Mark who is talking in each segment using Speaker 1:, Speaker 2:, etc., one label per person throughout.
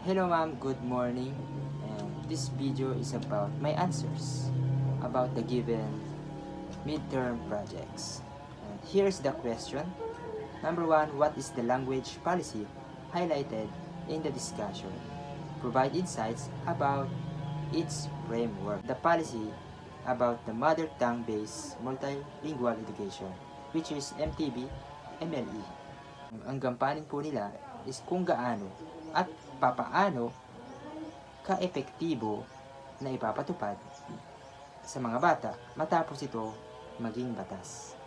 Speaker 1: Hello ma'am, good morning. And this video is about my answers about the given midterm projects. And here's the question. Number 1, what is the language policy highlighted in the discussion? Provide insights about its framework. The policy about the mother tongue-based multilingual education, which is MTB-MLE. Ang gampanin po nila is kung gaano at papaano ka-epektibo na ipapatupad sa mga bata matapos ito maging batas.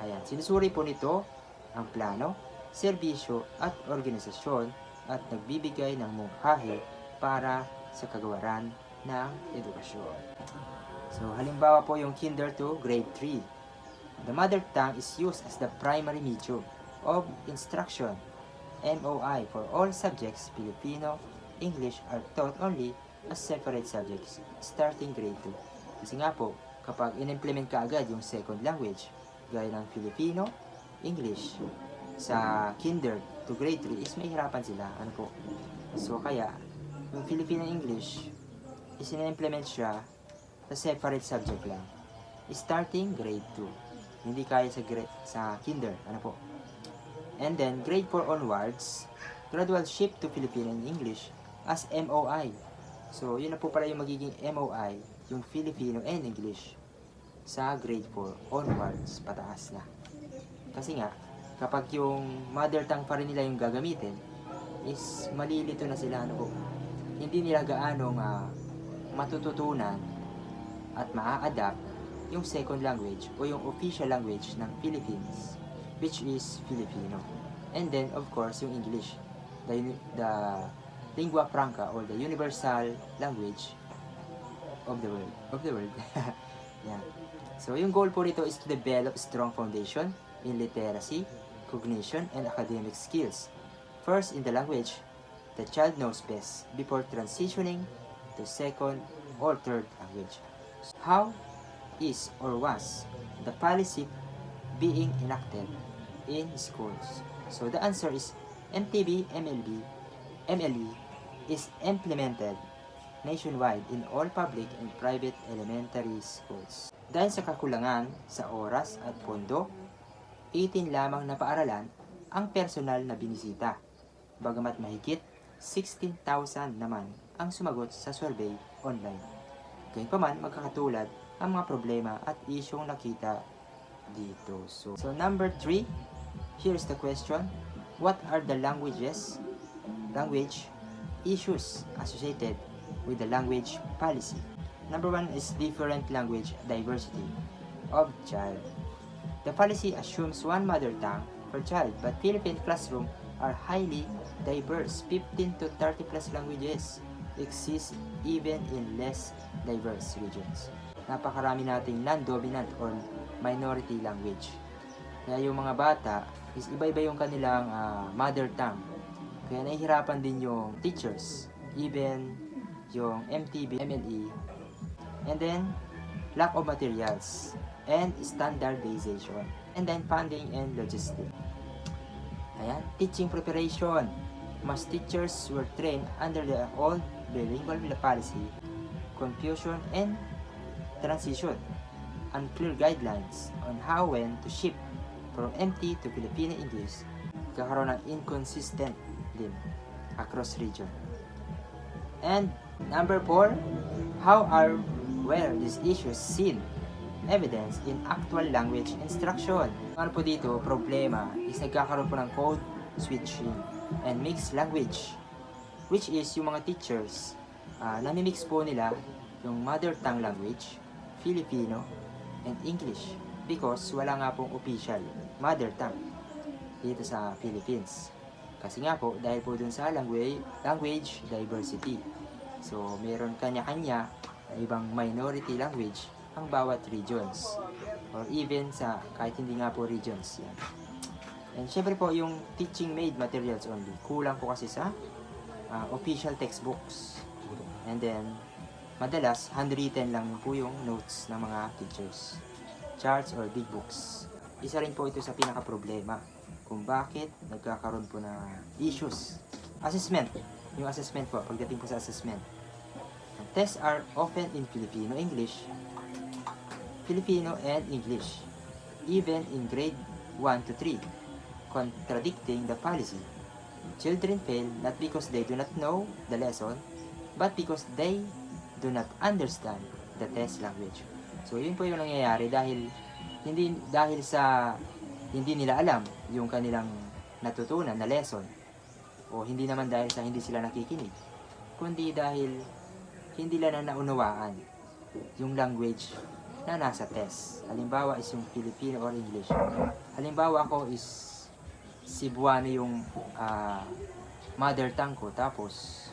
Speaker 1: Ayan, sinusuri po nito ang plano, serbisyo at organisasyon at nagbibigay ng mungkahi para sa kagawaran ng edukasyon. So, halimbawa po yung Kinder to Grade 3. The mother tongue is used as the primary medium of instruction. MOI for all subjects, Filipino, English are taught only as separate subjects starting grade 2. Kasi nga po, kapag in-implement ka agad yung second language, gaya ng Filipino, English, sa kinder to grade 3 is mahirapan sila. Ano po? So kaya, yung Filipino English is in-implement siya sa separate subject lang. Starting grade 2. Hindi kaya sa kinder. Ano po? And then, grade 4 onwards, gradual shift to Filipino and English as MOI. So, yun na po pala yung magiging MOI, yung Filipino and English sa grade 4 onwards, pataas na. Kasi nga, kapag yung mother tongue pa rin nila yung gagamitin, is malilito na sila, ano po. Hindi nila gaanong matututunan at maa-adapt yung second language o yung official language ng Philippines, which is Filipino. And then, of course, yung English, the lingua franca or the universal language of the world. Yeah. So, yung goal po nito is to develop strong foundation in literacy, cognition, and academic skills. First, in the language the child knows best before transitioning to second or third language. How is or was the policy being enacted in schools? So the answer is MTB-MLE is implemented nationwide in all public and private elementary schools. Dahil sa kakulangan sa oras at pondo, 18 lamang na paaralan ang personal na binisita. Bagamat mahigit 16,000 naman ang sumagot sa survey online. Gayunpaman, magkakatulad ang mga problema at isyong nakita dito. So number 3, here's the question. What are the language issues associated with the language policy? Number 1 is different language diversity of child. The policy assumes one mother tongue per child, but Philippine classroom are highly diverse. 15 to 30 plus languages exist even in less diverse regions. Napakarami nating non-dominant or minority language. Kaya yung mga bata is iba-iba yung kanilang mother tongue. Kaya nahihirapan din yung teachers, even yung MTB, MLE. And then, lack of materials and standardization. And then, funding and logistics. Ayan, teaching preparation. Most teachers were trained under the old bilingual policy, confusion and transition, unclear guidelines on how when to shift from MT to Filipino English, kakaroon ng inconsistent din across region. And number 4, how were these issues seen evidence in actual language instruction? Ano po dito, problema is nagkakaroon po ng code switching and mixed language, which is yung mga teachers namimix po nila yung mother tongue language, Filipino, and English because wala nga pong official mother tongue dito sa Philippines. Kasi nga po, dahil po dun sa language diversity. So, meron kanya-kanya na ibang minority language ang bawat regions. Or even sa kahit hindi nga po regions yan. And syempre po, yung teaching made materials only. Kulang po kasi sa official textbooks. And then, madalas, handwritten lang po yung notes ng mga teachers. Charts or big books. Isa rin po ito sa pinaka-problema kung bakit nagkakaroon po na issues. Assessment. yung assessment po, pagdating po sa assessment. Tests are often in Filipino, English, Filipino and English, even in grade 1 to 3, contradicting the policy. Children fail not because they do not know the lesson, but because they do not understand the test language. So, yun po yung nangyayari dahil hindi nila alam yung kanilang natutunan na lesson, o hindi naman dahil sa hindi sila nakikinig, kundi dahil hindi nila naunawaan yung language na nasa test. Halimbawa is yung Filipino or English. Halimbawa ako is Cebuano yung mother tongue ko, tapos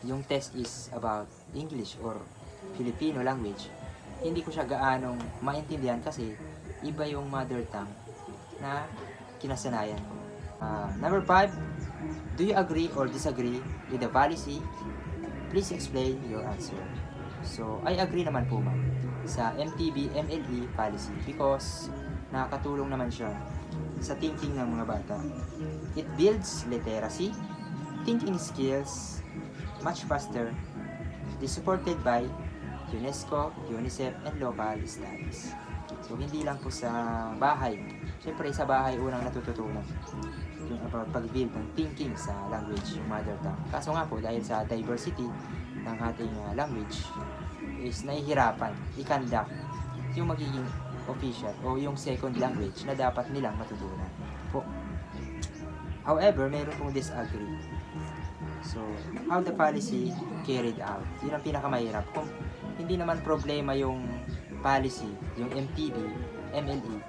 Speaker 1: yung test is about English or Filipino language. Hindi ko siya gaanong maintindihan kasi iba yung mother tongue na kinasanayan ko. Number 5, do you agree or disagree with the policy? Please explain your answer. So, I agree naman po ma'am sa MTB MLE policy because nakakatulong naman siya sa thinking ng mga bata. It builds literacy, thinking skills much faster. It is supported by UNESCO, UNICEF, and local studies. So, hindi lang po sa bahay. Siyempre, sa bahay unang natututunan yung about pag-build ng thinking sa language, yung mother tongue. Kaso nga po, dahil sa diversity ng ating language, is nahihirapan i-conduct yung magiging official o yung second language na dapat nilang matutunan po. However, meron pong disagree. So, how the policy carried out? Yun ang pinakamahirap. Kung hindi naman problema yung policy, yung MTB, MLE,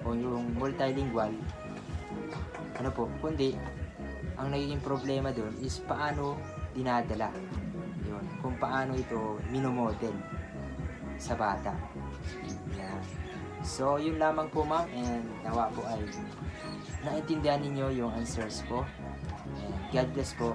Speaker 1: o yung multilingual, kundi ang nagiging problema doon is paano dinadala yun, kung paano ito minomodel sa bata. Yan. So, yun lamang po ma'am, and nawa po ay naintindihan ninyo yung answers ko, and God bless po.